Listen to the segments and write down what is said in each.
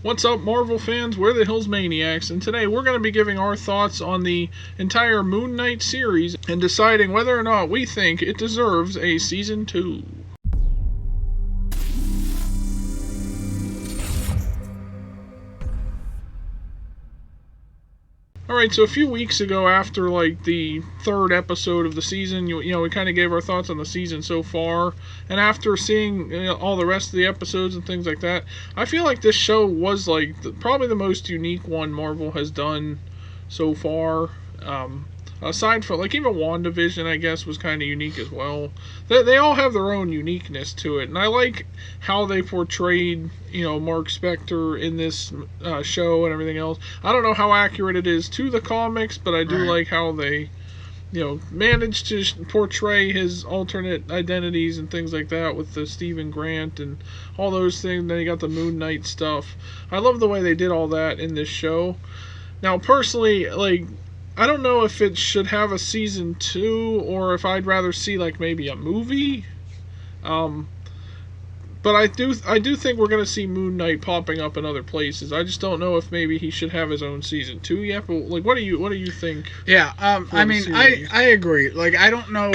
What's up, Marvel fans? We're the Hills Maniacs, and today we're going to be giving our thoughts on the entire Moon Knight series and deciding whether or not we think it deserves a Season 2. Alright, so a few weeks ago, after the third episode of the season, we kind of gave our thoughts on the season so far, and after seeing all the rest of the episodes and things like that, I feel like this show was probably the most unique one Marvel has done so far. Aside from even WandaVision, I guess, was kind of unique as well. They all have their own uniqueness to it, and I like how they portrayed Mark Spector in this show and everything else. I don't know how accurate it is to the comics, but I do like how they managed to portray his alternate identities and things like that with the Stephen Grant and all those things. Then you got the Moon Knight stuff. I love the way they did all that in this show. Now, personally, I don't know if it should have a season 2 or if I'd rather see maybe a movie. But I do think we're going to see Moon Knight popping up in other places. I just don't know if maybe he should have his own season 2 yet. But what do you think? Yeah, I mean, I agree. I don't know.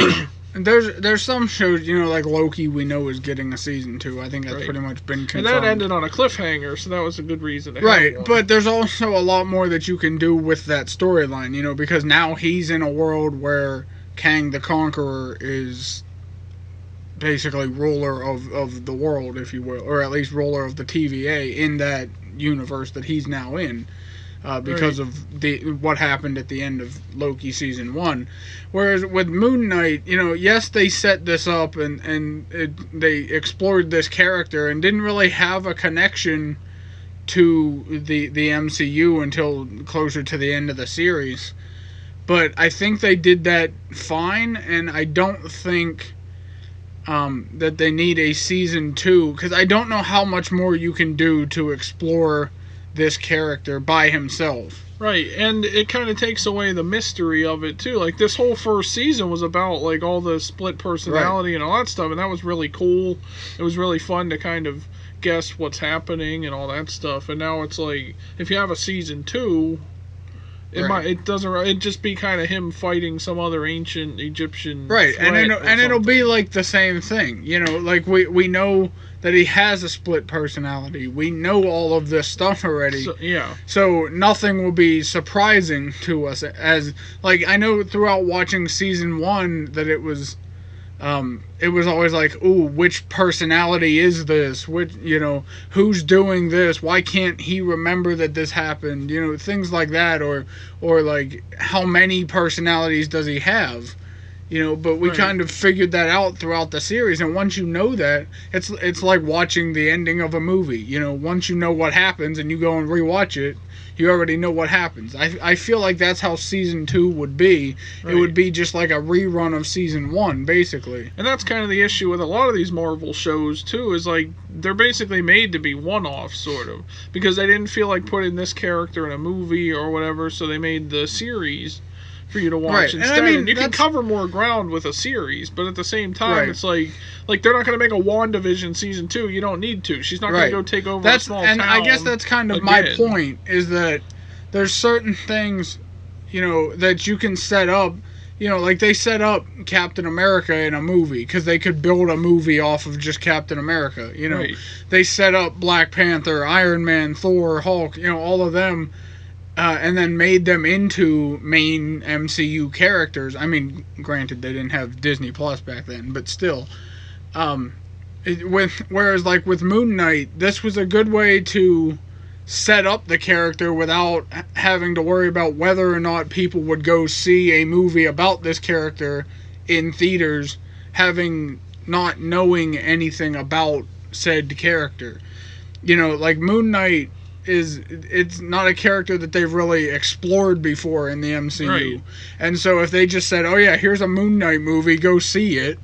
There's some shows, like Loki, we know is getting a season 2. I think that's pretty much been confirmed. And that ended on a cliffhanger, so that was a good reason to have one. But there's also a lot more that you can do with that storyline, because now he's in a world where Kang the Conqueror is basically ruler of the world, if you will, or at least ruler of the TVA in that universe that he's now in. Because of what happened at the end of Loki season 1. Whereas with Moon Knight, yes, they set this up and they explored this character and didn't really have a connection to the MCU until closer to the end of the series. But I think they did that fine, and I don't think that they need a season 2, because I don't know how much more you can do to explore this character by himself. Right, and it kind of takes away the mystery of it too. This whole first season was about all the split personality and all that stuff, and that was really cool. It was really fun to kind of guess what's happening and all that stuff. And now it's if you have a season 2, it'd just be kind of him fighting some other ancient Egyptian threat, and it'll be the same thing. We know that he has a split personality. We know all of this stuff already. So nothing will be surprising to us. As I know throughout watching season 1 that it was always ooh, which personality is this? Which, who's doing this? Why can't he remember that this happened? Things like that, or how many personalities does he have? But we kind of figured that out throughout the series, and once you know that, it's like watching the ending of a movie. Once you know what happens and you go and rewatch it, you already know what happens. I feel like that's how season 2 would be. Right. It would be just like a rerun of season 1, basically. And that's kind of the issue with a lot of these Marvel shows, too, is they're basically made to be one-offs, sort of, because they didn't feel like putting this character in a movie or whatever, so they made the series for you to watch instead. And you can cover more ground with a series, but at the same time, it's like they're not going to make a WandaVision season 2. You don't need to. She's not going to go take over a small town. And I guess that's kind of my point, is that there's certain things, that you can set up. They set up Captain America in a movie because they could build a movie off of just Captain America. They set up Black Panther, Iron Man, Thor, Hulk, all of them. And then made them into main MCU characters. I mean, granted, they didn't have Disney Plus back then, but still. Whereas, with Moon Knight, this was a good way to set up the character without having to worry about whether or not people would go see a movie about this character in theaters, not knowing anything about said character. Moon Knight, it's not a character that they've really explored before in the MCU. Right. And so if they just said, oh yeah, here's a Moon Knight movie, go see it.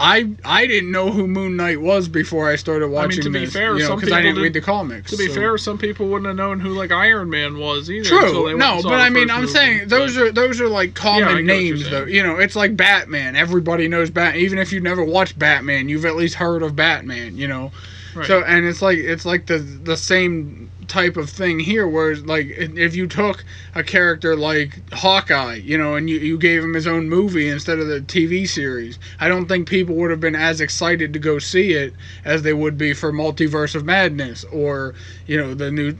I didn't know who Moon Knight was before I started watching to be fair, because I didn't read the comics. To be fair, some people wouldn't have known who Iron Man was either. True. No, but I'm saying those are common names though. It's like Batman. Everybody knows Batman. Even if you've never watched Batman, you've at least heard of Batman. Right. So, and it's like the same type of thing here, where like if you took a character like Hawkeye, you know, and you gave him his own movie instead of the TV series, I don't think people would have been as excited to go see it as they would be for Multiverse of Madness, or you know, the new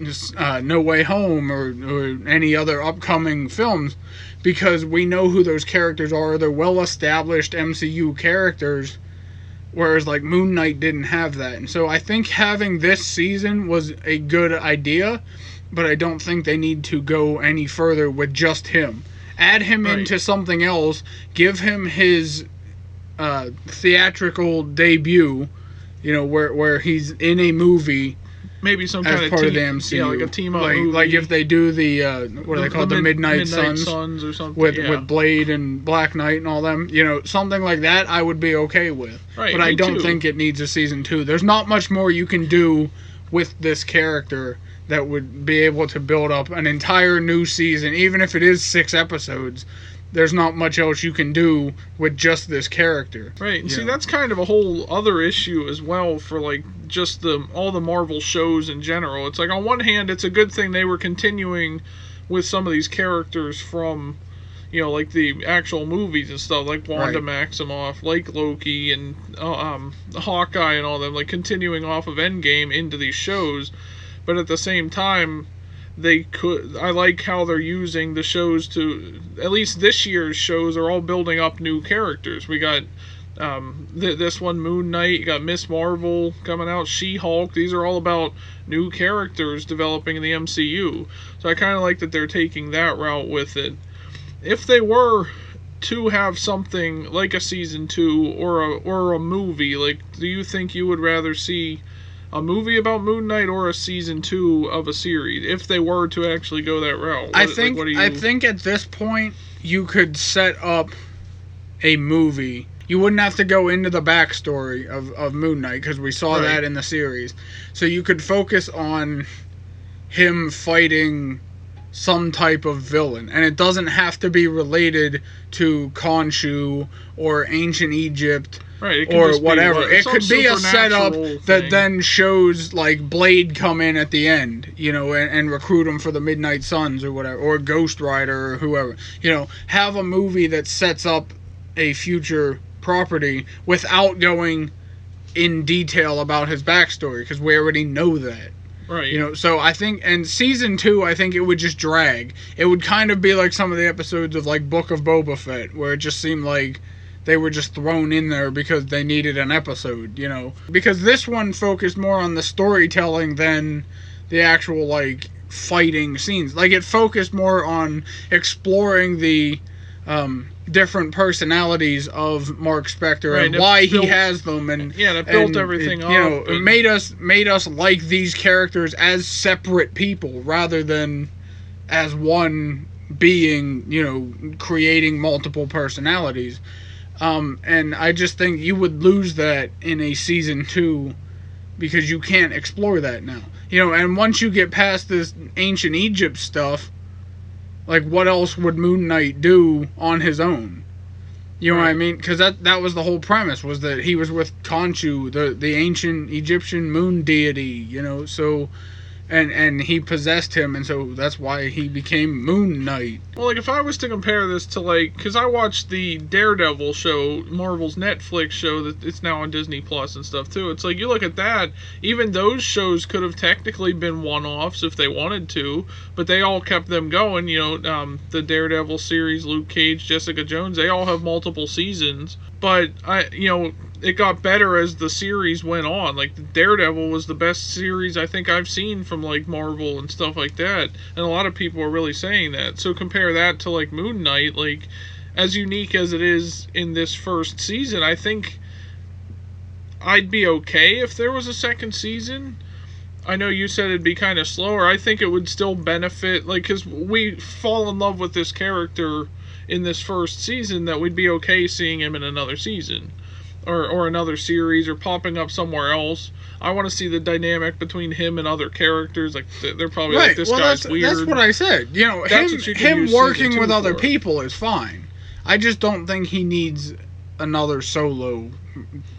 No Way Home, or any other upcoming films, because we know who those characters are. They're well established MCU characters. Whereas, like, Moon Knight didn't have that. And so I think having this season was a good idea, but I don't think they need to go any further with just him. Add him into something else, give him his theatrical debut, you know, where he's in a movie. Maybe some as kind of part team, of the MCU. yeah, like a team up like, movie. like if they do the what are they called, the Midnight Suns or something, with Blade and Black Knight and all them, you know, something like that, I would be okay with. Right, but I me don't too. think it needs a season 2. There's not much more you can do with this character that would be able to build up an entire new season, even if it is 6 episodes. There's not much else you can do with just this character. Right, and see, know? that's kind of a whole other issue as well for, like, just all the Marvel shows in general. It's like, on one hand, it's a good thing they were continuing with some of these characters from, you know, like the actual movies and stuff, like Wanda Maximoff, like Loki, and Hawkeye and all them, like, continuing off of Endgame into these shows. But at the same time, I like how they're using the shows to, at least this year's shows are all building up new characters. We got this one, Moon Knight, you got Miss Marvel coming out, She-Hulk. These are all about new characters developing in the MCU. So I kind of like that they're taking that route with it. If they were to have something like a season 2 or a movie, like, do you think you would rather see a movie about Moon Knight or a season 2 of a series, if they were to actually go that route? I think at this point you could set up a movie. You wouldn't have to go into the backstory of Moon Knight, because we saw that in the series. So you could focus on him fighting some type of villain, and it doesn't have to be related to Khonshu or ancient Egypt. Right, it or whatever. It some could be a setup supernatural that thing. then shows like Blade come in at the end, you know, and recruit him for the Midnight Suns or whatever, or Ghost Rider or whoever. You know, have a movie that sets up a future property without going in detail about his backstory, because we already know that. Right. You know, so I think, and season 2, I think it would just drag. It would kind of be like some of the episodes of like Book of Boba Fett, where it just seemed like they were just thrown in there because they needed an episode, you know. Because this one focused more on the storytelling than the actual, like, fighting scenes. Like, it focused more on exploring the different personalities of Mark Spector and why he has them, and that built everything up. You know, it made us like these characters as separate people rather than as one being, you know, creating multiple personalities. And I just think you would lose that in a season 2 because you can't explore that now. You know, and once you get past this ancient Egypt stuff, like, what else would Moon Knight do on his own? You know what I mean? Because that was the whole premise, was that he was with Khonshu, the ancient Egyptian moon deity, you know, so... And he possessed him, and so that's why he became Moon Knight. Well, like, if I was to compare this to, like, because I watched the Daredevil show, Marvel's Netflix show, that it's now on Disney Plus and stuff, too. It's like, you look at that, even those shows could have technically been one-offs if they wanted to, but they all kept them going, you know, the Daredevil series, Luke Cage, Jessica Jones, they all have multiple seasons, but, it got better as the series went on. Like, Daredevil was the best series I think I've seen from, like, Marvel and stuff like that. And a lot of people are really saying that. So compare that to, like, Moon Knight. Like, as unique as it is in this first season, I think I'd be okay if there was a second season. I know you said it'd be kind of slower. I think it would still benefit, like, because we fall in love with this character in this first season, that we'd be okay seeing him in another season. Or another series, or popping up somewhere else. I want to see the dynamic between him and other characters. Like, they're probably like, this guy's weird. That's what I said. You know, him working with other people is fine. I just don't think he needs another solo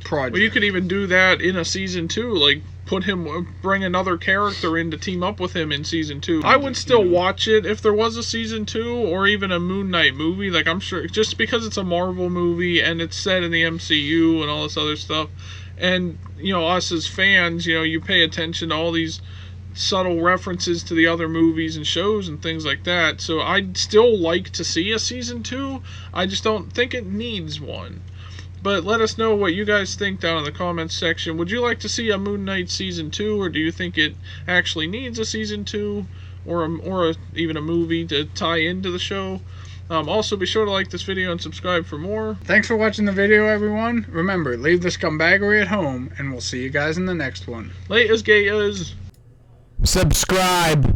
project. Well, you could even do that in a season 2. Like, bring another character in to team up with him in season 2. I would still watch it if there was a season 2 or even a Moon Knight movie. Like, I'm sure, just because it's a Marvel movie and it's set in the MCU and all this other stuff, and us as fans, you pay attention to all these subtle references to the other movies and shows and things like that. So I'd still like to see a season 2. I just don't think it needs one. But let us know what you guys think down in the comments section. Would you like to see a Moon Knight season 2, or do you think it actually needs a season 2 or even a movie to tie into the show? Also, be sure to like this video and subscribe for more. Thanks for watching the video, everyone. Remember, leave the scumbaggery at home, and we'll see you guys in the next one. Laters, gators. Subscribe.